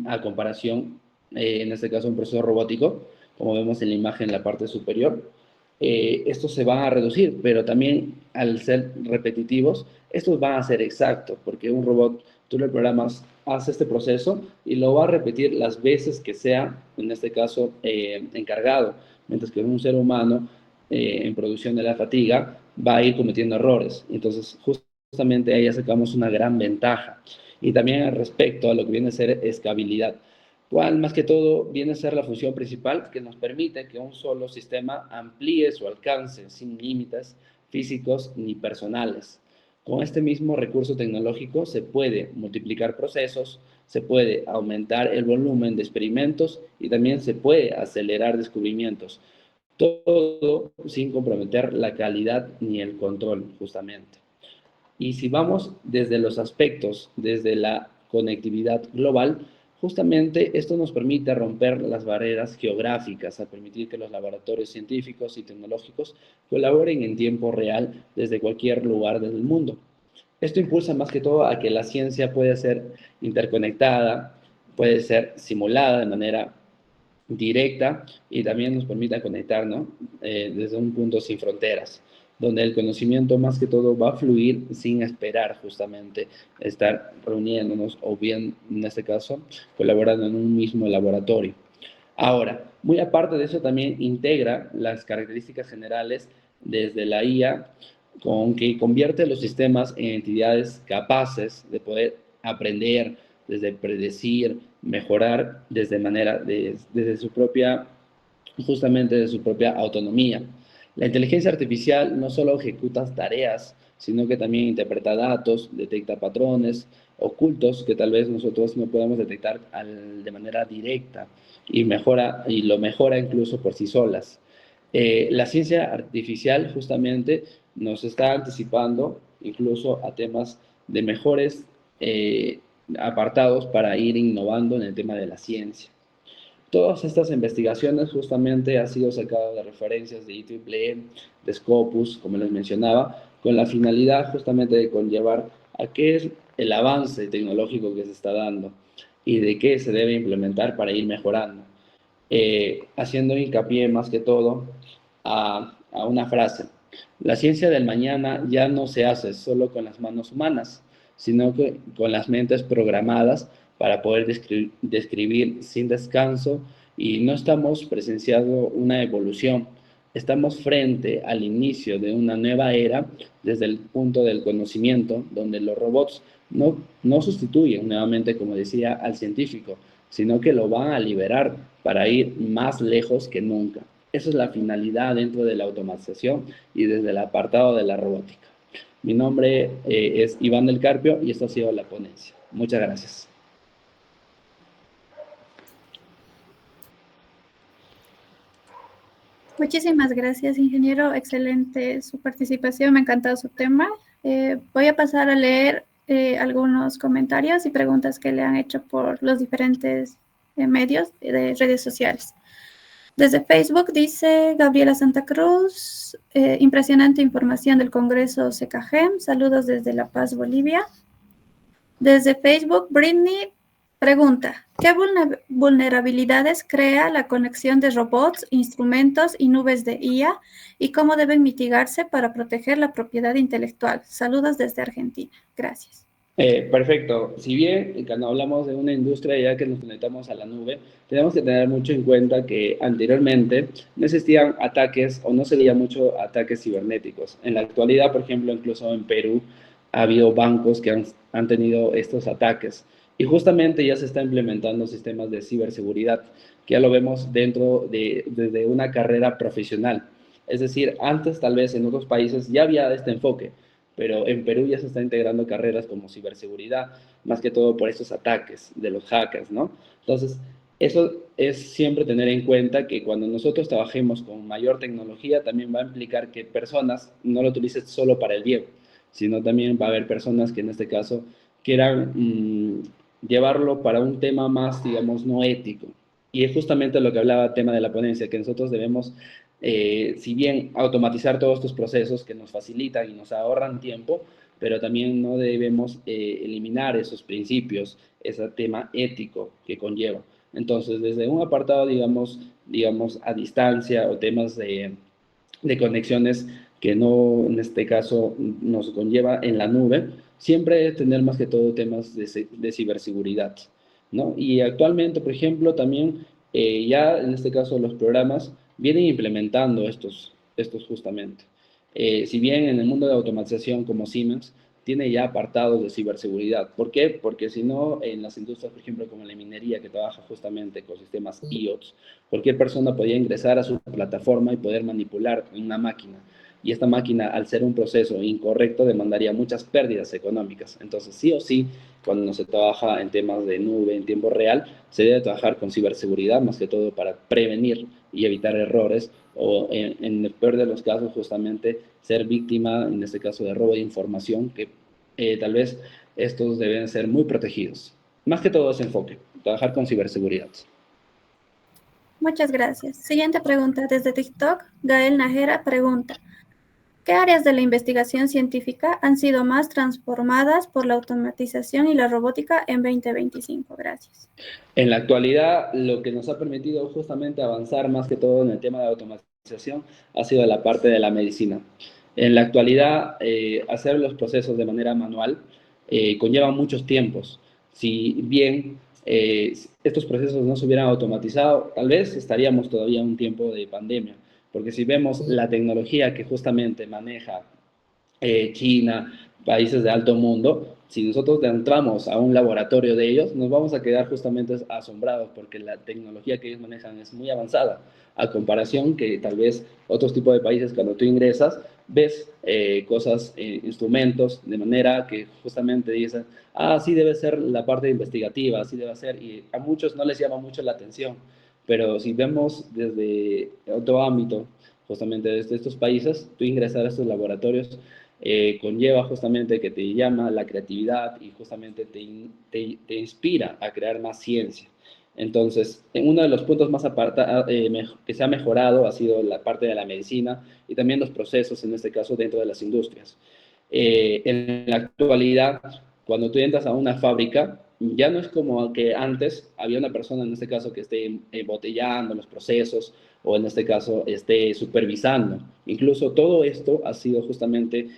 a comparación, en este caso un proceso robótico, como vemos en la imagen en la parte superior, estos se van a reducir, pero también al ser repetitivos, estos van a ser exactos, porque un robot, tú le programas, hace este proceso y lo va a repetir las veces que sea, en este caso, encargado, mientras que un ser humano, en producción de la fatiga, va a ir cometiendo errores. Entonces, justamente ahí ya sacamos una gran ventaja. Y también respecto a lo que viene a ser escalabilidad, cual más que todo viene a ser la función principal que nos permite que un solo sistema amplíe su alcance sin límites físicos ni personales. Con este mismo recurso tecnológico se puede multiplicar procesos, se puede aumentar el volumen de experimentos y también se puede acelerar descubrimientos. Todo sin comprometer la calidad ni el control, justamente. Y si vamos desde los aspectos, desde la conectividad global, justamente esto nos permite romper las barreras geográficas, a permitir que los laboratorios científicos y tecnológicos colaboren en tiempo real desde cualquier lugar del mundo. Esto impulsa más que todo a que la ciencia puede ser interconectada, puede ser simulada de manera directa y también nos permite conectar, ¿no? Desde un punto sin fronteras, donde el conocimiento más que todo va a fluir sin esperar justamente estar reuniéndonos o bien, en este caso, colaborando en un mismo laboratorio. Ahora, muy aparte de eso, también integra las características generales desde la IA, con que convierte los sistemas en entidades capaces de poder aprender, desde predecir, mejorar desde su propia, justamente de su propia autonomía. La inteligencia artificial no solo ejecuta tareas, sino que también interpreta datos, detecta patrones ocultos que tal vez nosotros no podemos detectar de manera directa y lo mejora incluso por sí solas. La ciencia artificial justamente nos está anticipando incluso a temas de mejores apartados para ir innovando en el tema de la ciencia. Todas estas investigaciones justamente han sido sacadas de referencias de IEEE, de Scopus, como les mencionaba, con la finalidad justamente de conllevar a qué es el avance tecnológico que se está dando y de qué se debe implementar para ir mejorando. Haciendo hincapié más que todo a una frase. La ciencia del mañana ya no se hace solo con las manos humanas, sino que con las mentes programadas para poder describir sin descanso, y no estamos presenciando una evolución. Estamos frente al inicio de una nueva era desde el punto del conocimiento, donde los robots no sustituyen nuevamente, como decía, al científico, sino que lo van a liberar para ir más lejos que nunca. Esa es la finalidad dentro de la automatización y desde el apartado de la robótica. Mi nombre es Iván del Carpio y esta ha sido la ponencia. Muchas gracias. Muchísimas gracias, ingeniero. Excelente su participación. Me ha encantado su tema. Voy a pasar a leer algunos comentarios y preguntas que le han hecho por los diferentes medios de redes sociales. Desde Facebook dice Gabriela Santa Cruz, impresionante información del Congreso CKGEM. Saludos desde La Paz, Bolivia. Desde Facebook, Britney pregunta, ¿qué vulnerabilidades crea la conexión de robots, instrumentos y nubes de IA y cómo deben mitigarse para proteger la propiedad intelectual? Saludos desde Argentina. Gracias. Perfecto. Si bien cuando hablamos de una industria ya que nos conectamos a la nube, tenemos que tener mucho en cuenta que anteriormente no existían ataques o no se veía mucho ataques cibernéticos. En la actualidad, por ejemplo, incluso en Perú, ha habido bancos que han tenido estos ataques. Y justamente ya se está implementando sistemas de ciberseguridad, que ya lo vemos desde una carrera profesional. Es decir, antes tal vez en otros países ya había este enfoque, pero en Perú ya se están integrando carreras como ciberseguridad, más que todo por estos ataques de los hackers, ¿no? Entonces, eso es siempre tener en cuenta que cuando nosotros trabajemos con mayor tecnología, también va a implicar que personas no lo utilicen solo para el bien, sino también va a haber personas que en este caso quieran llevarlo para un tema más, digamos, no ético. Y es justamente lo que hablaba el tema de la ponencia, que nosotros debemos, si bien automatizar todos estos procesos que nos facilitan y nos ahorran tiempo, pero también no debemos eliminar esos principios, ese tema ético que conlleva. Entonces, desde un apartado, digamos a distancia o temas de conexiones que no, en este caso, nos conlleva en la nube, siempre tener más que todo temas de ciberseguridad, ¿no? Y actualmente, por ejemplo, también ya en este caso los programas vienen implementando estos justamente. Si bien en el mundo de automatización como Siemens tiene ya apartados de ciberseguridad. ¿Por qué? Porque si no, en las industrias, por ejemplo, como la minería, que trabaja justamente con sistemas IoTs, cualquier persona podía ingresar a su plataforma y poder manipular una máquina. Y esta máquina, al ser un proceso incorrecto, demandaría muchas pérdidas económicas. Entonces, sí o sí, cuando se trabaja en temas de nube en tiempo real, se debe trabajar con ciberseguridad, más que todo para prevenir y evitar errores, o en el peor de los casos, justamente ser víctima, en este caso, de robo de información, que tal vez estos deben ser muy protegidos. Más que todo ese enfoque, trabajar con ciberseguridad. Muchas gracias. Siguiente pregunta desde TikTok. Gael Najera pregunta, ¿qué áreas de la investigación científica han sido más transformadas por la automatización y la robótica en 2025? Gracias. En la actualidad, lo que nos ha permitido justamente avanzar más que todo en el tema de automatización ha sido la parte de la medicina. En la actualidad, hacer los procesos de manera manual conlleva muchos tiempos. Si bien estos procesos no se hubieran automatizado, tal vez estaríamos todavía en un tiempo de pandemia, porque si vemos la tecnología que justamente maneja China, países de alto mundo, si nosotros entramos a un laboratorio de ellos, nos vamos a quedar justamente asombrados porque la tecnología que ellos manejan es muy avanzada, a comparación que tal vez otros tipos de países, cuando tú ingresas, ves cosas, instrumentos, de manera que justamente dicen, sí debe ser la parte investigativa, así debe ser, y a muchos no les llama mucho la atención, pero si vemos desde otro ámbito, justamente desde estos países, tú ingresar a estos laboratorios, conlleva justamente que te llama la creatividad y justamente te inspira a crear más ciencia. Entonces, uno de los puntos más que se ha mejorado ha sido la parte de la medicina y también los procesos, en este caso, dentro de las industrias. En la actualidad, cuando tú entras a una fábrica, ya no es como que antes había una persona, en este caso, que esté embotellando los procesos o en este caso esté supervisando. Incluso todo esto ha sido justamente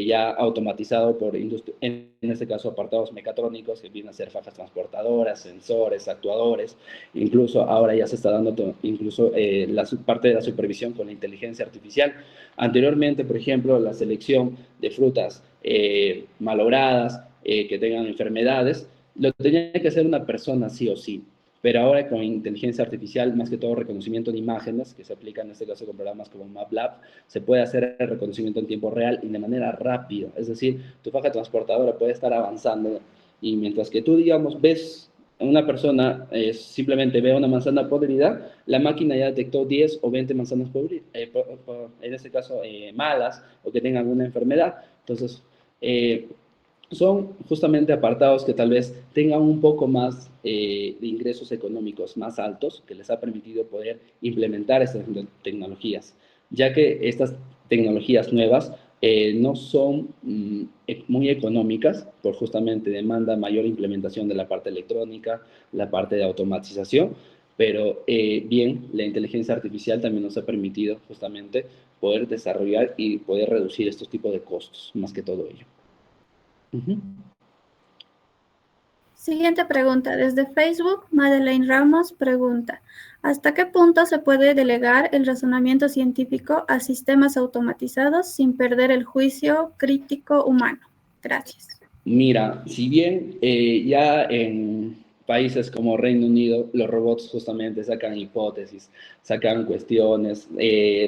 ya automatizado por, en este caso, apartados mecatrónicos que vienen a ser fajas transportadoras, sensores, actuadores. Incluso ahora ya se está dando incluso la parte de la supervisión con la inteligencia artificial. Anteriormente, por ejemplo, la selección de frutas malogradas, que tengan enfermedades, lo tenía que hacer una persona sí o sí. Pero ahora con inteligencia artificial, más que todo reconocimiento de imágenes, que se aplica en este caso con programas como MATLAB, se puede hacer el reconocimiento en tiempo real y de manera rápida. Es decir, tu faja transportadora puede estar avanzando y mientras que tú, digamos, ves a una persona, simplemente ve una manzana podrida, la máquina ya detectó 10 o 20 manzanas podridas, en este caso malas o que tengan alguna enfermedad. Entonces, son justamente apartados que tal vez tengan un poco más de ingresos económicos más altos, que les ha permitido poder implementar estas tecnologías, ya que estas tecnologías nuevas no son muy económicas, por justamente demanda mayor implementación de la parte electrónica, la parte de automatización, pero bien, la inteligencia artificial también nos ha permitido justamente poder desarrollar y poder reducir estos tipos de costos, más que todo ello. Siguiente pregunta. Desde Facebook, Madeleine Ramos pregunta, ¿hasta qué punto se puede delegar el razonamiento científico a sistemas automatizados sin perder el juicio crítico humano? Gracias. Mira, si bien ya en países como Reino Unido, los robots justamente sacan hipótesis, sacan cuestiones,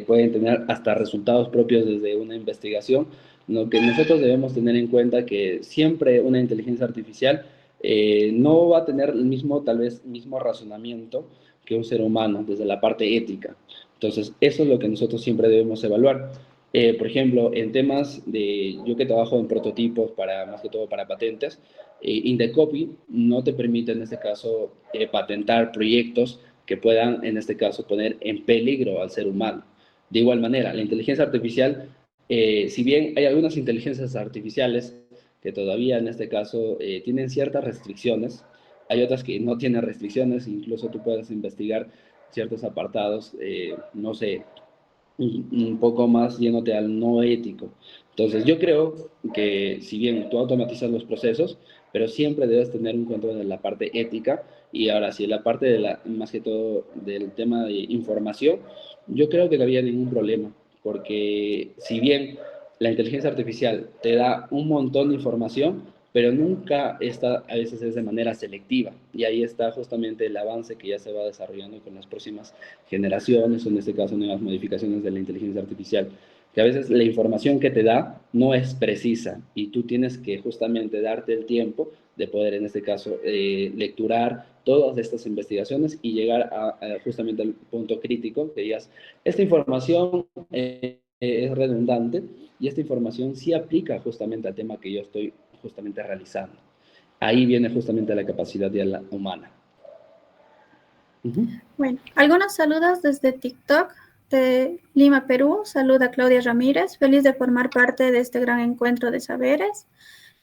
pueden tener hasta resultados propios desde una investigación, lo que nosotros debemos tener en cuenta que siempre una inteligencia artificial no va a tener el mismo, tal vez, mismo razonamiento que un ser humano desde la parte ética. Entonces, eso es lo que nosotros siempre debemos evaluar. Por ejemplo, en temas de, yo que trabajo en prototipos para, más que todo para patentes, Indecopy no te permite en este caso patentar proyectos que puedan en este caso poner en peligro al ser humano. De igual manera, la inteligencia artificial, si bien hay algunas inteligencias artificiales que todavía en este caso tienen ciertas restricciones, hay otras que no tienen restricciones, incluso tú puedes investigar ciertos apartados, no sé, un poco más yéndote al no ético. Entonces, yo creo que si bien tú automatizas los procesos, pero siempre debes tener un control de la parte ética y ahora sí, la parte de la, más que todo del tema de información, yo creo que no había ningún problema, porque si bien la inteligencia artificial te da un montón de información, pero nunca está, a veces es de manera selectiva. Y ahí está justamente el avance que ya se va desarrollando con las próximas generaciones, o en este caso nuevas modificaciones de la inteligencia artificial, que a veces la información que te da no es precisa y tú tienes que justamente darte el tiempo de poder, en este caso, lecturar todas estas investigaciones y llegar a justamente al punto crítico que digas, esta información es redundante y esta información sí aplica justamente al tema que yo estoy justamente realizando. Ahí viene justamente la capacidad humana. Bueno, algunos saludos desde TikTok de Lima, Perú. Saluda Claudia Ramírez, feliz de formar parte de este gran encuentro de saberes.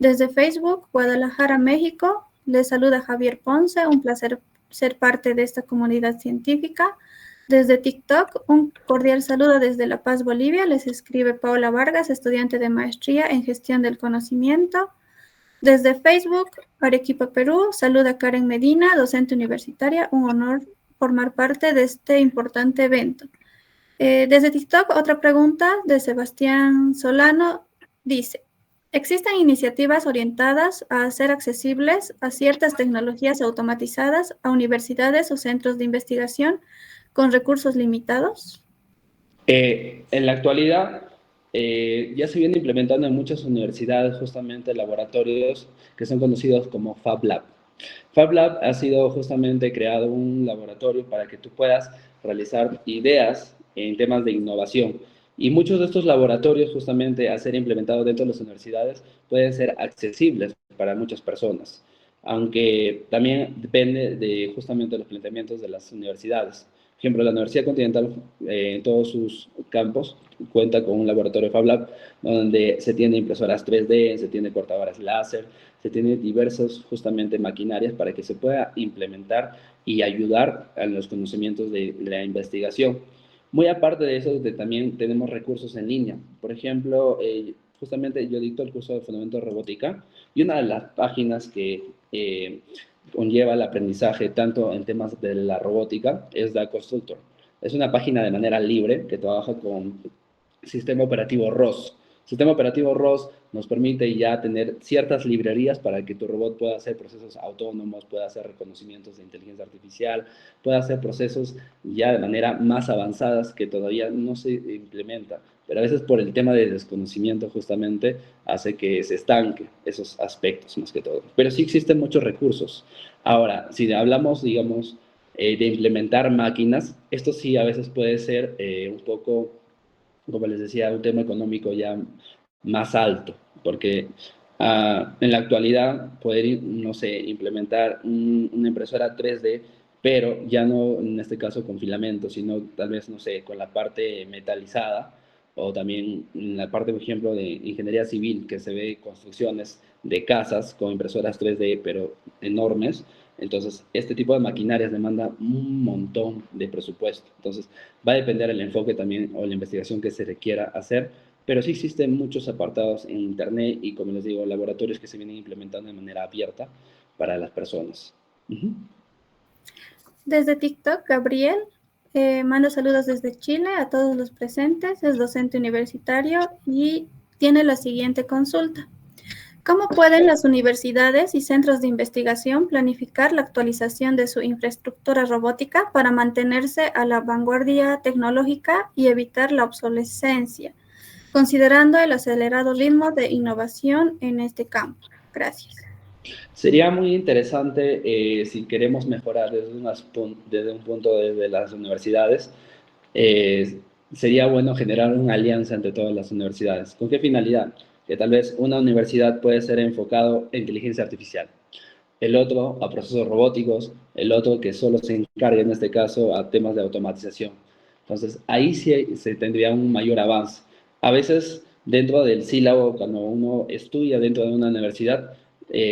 Desde Facebook, Guadalajara, México, les saluda Javier Ponce, un placer ser parte de esta comunidad científica. Desde TikTok, un cordial saludo desde La Paz, Bolivia, les escribe Paola Vargas, estudiante de maestría en gestión del conocimiento. Desde Facebook, Arequipa, Perú, saluda Karen Medina, docente universitaria, un honor formar parte de este importante evento. Desde TikTok, otra pregunta de Sebastián Solano dice, ¿existen iniciativas orientadas a hacer accesibles a ciertas tecnologías automatizadas a universidades o centros de investigación con recursos limitados? En la actualidad, ya se viene implementando en muchas universidades justamente laboratorios que son conocidos como Fab Lab. Fab Lab ha sido justamente creado un laboratorio para que tú puedas realizar ideas en temas de innovación. Y muchos de estos laboratorios, justamente a ser implementados dentro de las universidades, pueden ser accesibles para muchas personas, aunque también depende de justamente los planteamientos de las universidades. Por ejemplo, la Universidad Continental, en todos sus campos, cuenta con un laboratorio Fab Lab, donde se tiene impresoras 3D, se tiene cortadoras láser, se tiene diversas justamente maquinarias para que se pueda implementar y ayudar a los conocimientos de la investigación. Muy aparte de eso, también tenemos recursos en línea. Por ejemplo, justamente yo dicto el curso de Fundamentos de Robótica y una de las páginas que conlleva el aprendizaje tanto en temas de la robótica es Da Constructor. Es una página de manera libre que trabaja con sistema operativo ROS. Sistema operativo ROS nos permite ya tener ciertas librerías para que tu robot pueda hacer procesos autónomos, pueda hacer reconocimientos de inteligencia artificial, pueda hacer procesos ya de manera más avanzadas que todavía no se implementa. Pero a veces por el tema de desconocimiento justamente hace que se estanque esos aspectos más que todo. Pero sí existen muchos recursos. Ahora, si hablamos, digamos, de implementar máquinas, esto sí a veces puede ser un poco, como les decía, un tema económico ya más alto, porque en la actualidad poder, no sé, implementar una impresora 3D, pero ya no en este caso con filamentos, sino tal vez, no sé, con la parte metalizada, o también en la parte, por ejemplo, de ingeniería civil, que se ve construcciones de casas con impresoras 3D, pero enormes. Entonces, este tipo de maquinarias demanda un montón de presupuesto. Entonces, va a depender el enfoque también o la investigación que se requiera hacer, pero sí existen muchos apartados en Internet y, como les digo, laboratorios que se vienen implementando de manera abierta para las personas. Desde TikTok, Gabriel manda saludos desde Chile a todos los presentes, es docente universitario y tiene la siguiente consulta. ¿Cómo pueden las universidades y centros de investigación planificar la actualización de su infraestructura robótica para mantenerse a la vanguardia tecnológica y evitar la obsolescencia, considerando el acelerado ritmo de innovación en este campo? Gracias. Sería muy interesante si queremos mejorar desde un punto de las universidades. Sería bueno generar una alianza entre todas las universidades. ¿Con qué finalidad? Que tal vez una universidad puede ser enfocado en inteligencia artificial, el otro a procesos robóticos, el otro que solo se encargue en este caso a temas de automatización. Entonces, ahí sí se tendría un mayor avance. A veces, dentro del sílabo, cuando uno estudia dentro de una universidad,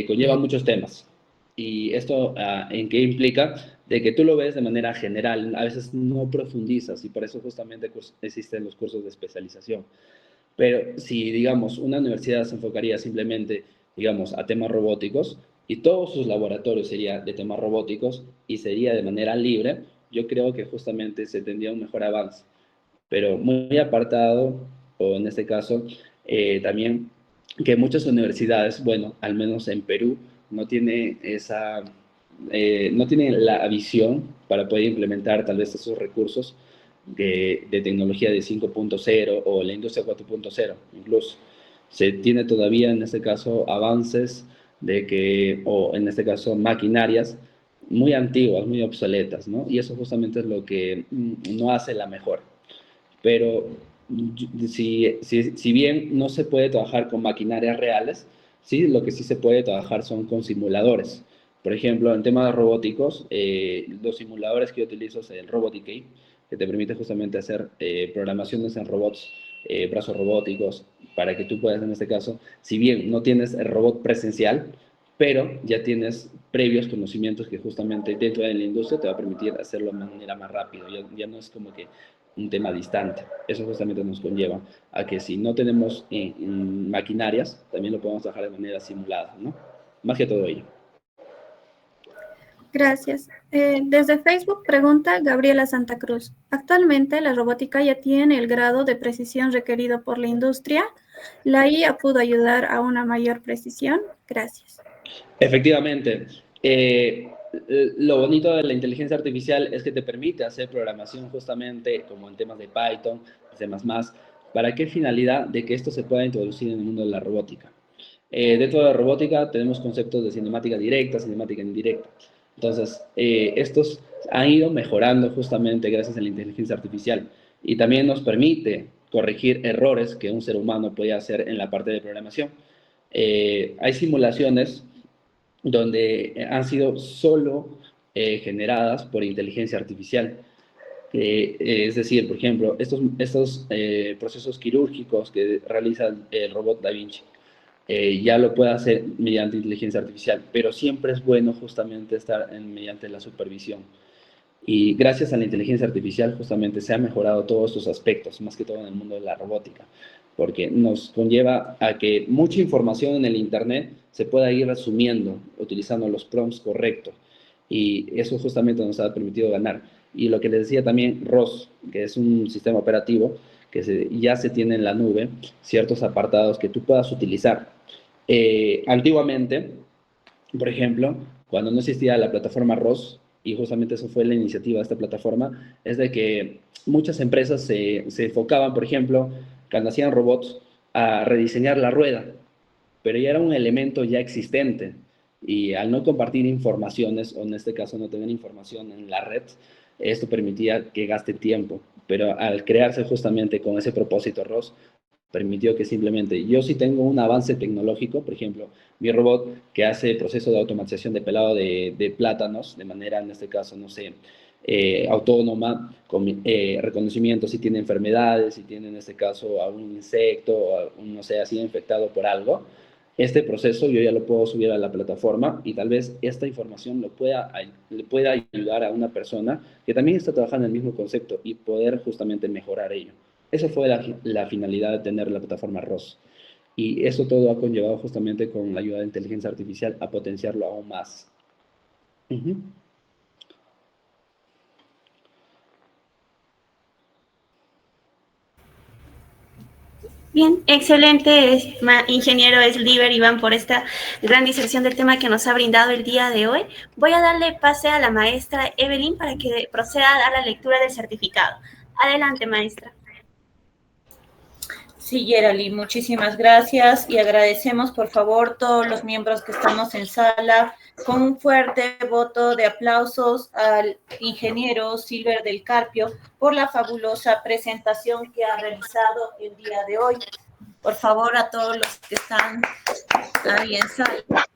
conlleva muchos temas. ¿Y esto en qué implica? De que tú lo ves de manera general, a veces no profundizas y por eso justamente existen los cursos de especialización. Pero si, digamos, una universidad se enfocaría simplemente, digamos, a temas robóticos y todos sus laboratorios serían de temas robóticos y sería de manera libre, yo creo que justamente se tendría un mejor avance. Pero muy apartado, o en este caso, también que muchas universidades, bueno, al menos en Perú, no tiene no tienen la visión para poder implementar tal vez esos recursos de tecnología de 5.0 o la industria 4.0 incluso. Se tiene todavía en este caso avances o en este caso maquinarias muy antiguas, muy obsoletas, ¿no? Y eso justamente es lo que no hace la mejora. Pero si bien no se puede trabajar con maquinarias reales, sí, lo que sí se puede trabajar son con simuladores. Por ejemplo, en temas robóticos, los simuladores que yo utilizo es el Roboticate, que te permite justamente hacer programaciones en robots, brazos robóticos, para que tú puedas, en este caso, si bien no tienes el robot presencial, pero ya tienes previos conocimientos que justamente dentro de la industria te va a permitir hacerlo de manera más rápida. Ya no es como que un tema distante. Eso justamente nos conlleva a que si no tenemos maquinarias, también lo podemos trabajar de manera simulada, ¿no? Más que todo ello. Gracias. Desde Facebook pregunta Gabriela Santa Cruz. ¿Actualmente la robótica ya tiene el grado de precisión requerido por la industria? ¿La IA pudo ayudar a una mayor precisión? Gracias. Efectivamente. Lo bonito de la inteligencia artificial es que te permite hacer programación justamente como en temas de Python, C++. ¿Para qué finalidad? De que esto se pueda introducir en el mundo de la robótica. Dentro de la robótica tenemos conceptos de cinemática directa, cinemática indirecta. Entonces, estos han ido mejorando justamente gracias a la inteligencia artificial y también nos permite corregir errores que un ser humano puede hacer en la parte de programación. Hay simulaciones donde han sido solo generadas por inteligencia artificial. Es decir, por ejemplo, estos procesos quirúrgicos que realiza el robot Da Vinci, ya lo puede hacer mediante inteligencia artificial, pero siempre es bueno justamente estar mediante la supervisión. Y gracias a la inteligencia artificial justamente se han mejorado todos estos aspectos, más que todo en el mundo de la robótica, porque nos conlleva a que mucha información en el Internet se pueda ir resumiendo utilizando los prompts correctos. Y eso justamente nos ha permitido ganar. Y lo que les decía también ROS, que es un sistema operativo que ya se tiene en la nube, ciertos apartados que tú puedas utilizar. Antiguamente, por ejemplo, cuando no existía la plataforma ROS, y justamente eso fue la iniciativa de esta plataforma, es de que muchas empresas se enfocaban, por ejemplo, cuando hacían robots, a rediseñar la rueda, pero ya era un elemento ya existente. Y al no compartir informaciones, o en este caso no tener información en la red, esto permitía que gaste tiempo. Pero al crearse justamente con ese propósito ROS, permitió que simplemente yo sí tengo un avance tecnológico, por ejemplo, mi robot que hace proceso de automatización de pelado de plátanos, de manera, en este caso, no sé, autónoma, con reconocimiento si tiene enfermedades, si tiene en este caso a un insecto, o no sé, ha sido infectado por algo. Este proceso yo ya lo puedo subir a la plataforma y tal vez esta información le pueda ayudar a una persona que también está trabajando en el mismo concepto y poder justamente mejorar ello. Esa fue la finalidad de tener la plataforma ROS. Y eso todo ha conllevado justamente con la ayuda de inteligencia artificial a potenciarlo aún más. Uh-huh. Bien, excelente, ingeniero Sliver Iván, por esta gran diserción del tema que nos ha brindado el día de hoy. Voy a darle pase a la maestra Evelyn para que proceda a dar la lectura del certificado. Adelante, maestra. Sí, Yerali, muchísimas gracias y agradecemos, por favor, todos los miembros que estamos en sala con un fuerte voto de aplausos al ingeniero Silver del Carpio por la fabulosa presentación que ha realizado el día de hoy. Por favor, a todos los que están ahí en sala.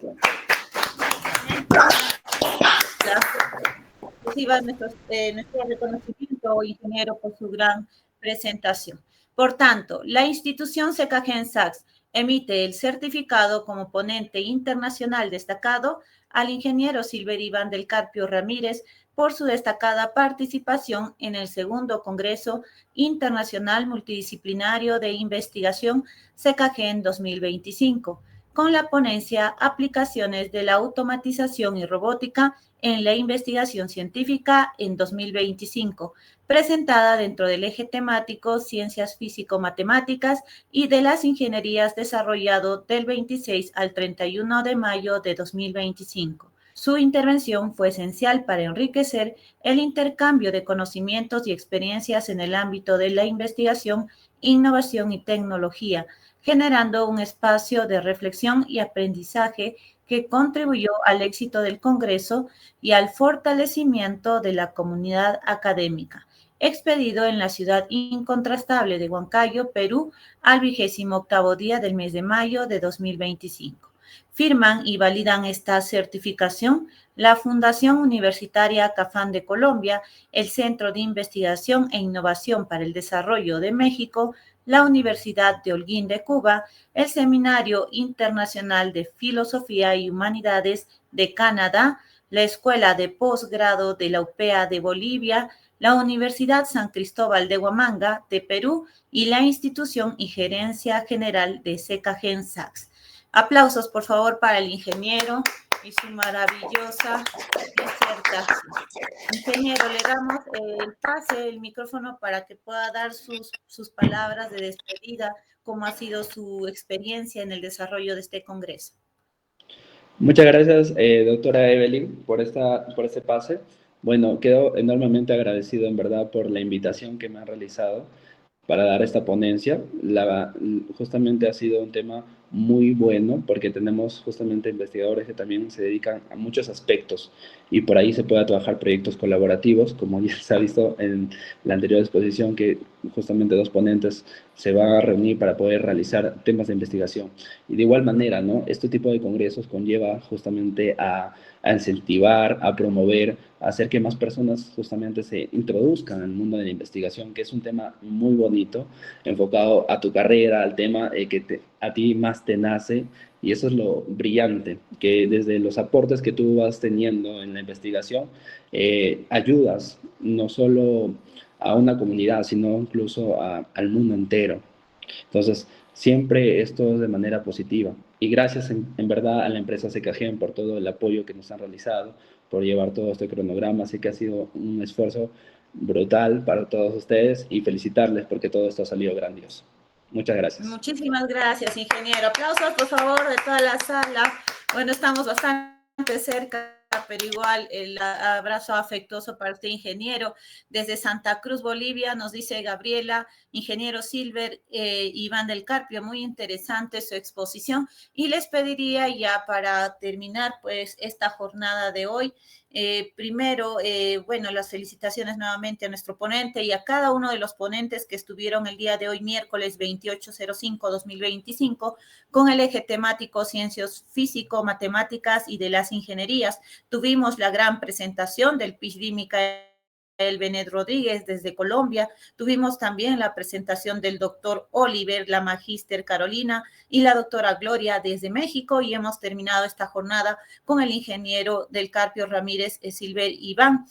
Reciban nuestro reconocimiento, ingeniero, por su gran presentación. Por tanto, la institución Secagen Sachs emite el certificado como ponente internacional destacado al ingeniero Silver Iván del Carpio Ramírez por su destacada participación en el segundo Congreso Internacional Multidisciplinario de Investigación Secagen 2025, con la ponencia Aplicaciones de la Automatización y Robótica en la Investigación Científica en 2025, presentada dentro del eje temático Ciencias Físico-Matemáticas y de las Ingenierías desarrollado del 26 al 31 de mayo de 2025. Su intervención fue esencial para enriquecer el intercambio de conocimientos y experiencias en el ámbito de la investigación, innovación y tecnología, generando un espacio de reflexión y aprendizaje que contribuyó al éxito del Congreso y al fortalecimiento de la comunidad académica, expedido en la ciudad incontrastable de Huancayo, Perú, al 28º día del mes de mayo de 2025. Firman y validan esta certificación la Fundación Universitaria CAFAN de Colombia, el Centro de Investigación e Innovación para el Desarrollo de México, la Universidad de Holguín de Cuba, el Seminario Internacional de Filosofía y Humanidades de Canadá, la Escuela de Posgrado de la UPEA de Bolivia, la Universidad San Cristóbal de Huamanga de Perú y la Institución y Gerencia General de Secagen Sachs. Aplausos, por favor, para el ingeniero y su maravillosa disertación. Ingeniero, le damos el pase, el micrófono para que pueda dar sus palabras de despedida, cómo ha sido su experiencia en el desarrollo de este congreso. Muchas gracias, doctora Evelyn, por este pase. Bueno, quedo enormemente agradecido, en verdad, por la invitación que me han realizado para dar esta ponencia. Justamente ha sido un tema muy bueno porque tenemos justamente investigadores que también se dedican a muchos aspectos y por ahí se pueda trabajar proyectos colaborativos, como ya se ha visto en la anterior exposición, que justamente 2 ponentes se van a reunir para poder realizar temas de investigación. Y de igual manera, ¿no? Este tipo de congresos conlleva justamente a incentivar, a promover, a hacer que más personas justamente se introduzcan al mundo de la investigación, que es un tema muy bonito, enfocado a tu carrera, al tema que a ti más más te nace, y eso es lo brillante, que desde los aportes que tú vas teniendo en la investigación, ayudas no solo a una comunidad, sino incluso al mundo entero. Entonces, siempre esto de manera positiva. Y gracias en verdad a la empresa CKGEM por todo el apoyo que nos han realizado, por llevar todo este cronograma. Así que ha sido un esfuerzo brutal para todos ustedes y felicitarles porque todo esto ha salido grandioso. Muchas gracias. Muchísimas gracias, ingeniero. Aplausos, por favor, de toda la sala. Bueno, estamos bastante cerca, pero igual el abrazo afectuoso para usted, ingeniero. Desde Santa Cruz, Bolivia, nos dice Gabriela, ingeniero Silver, Iván del Carpio, muy interesante su exposición. Y les pediría ya para terminar pues esta jornada de hoy, primero, bueno, las felicitaciones nuevamente a nuestro ponente y a cada uno de los ponentes que estuvieron el día de hoy, miércoles 28/05/2025, con el eje temático Ciencias Físico, Matemáticas y de las Ingenierías. Tuvimos la gran presentación del PhD Micael Benet Rodríguez desde Colombia. Tuvimos también la presentación del doctor Oliver, la magíster Carolina y la doctora Gloria desde México, y hemos terminado esta jornada con el ingeniero del Carpio Ramírez Silver Iván.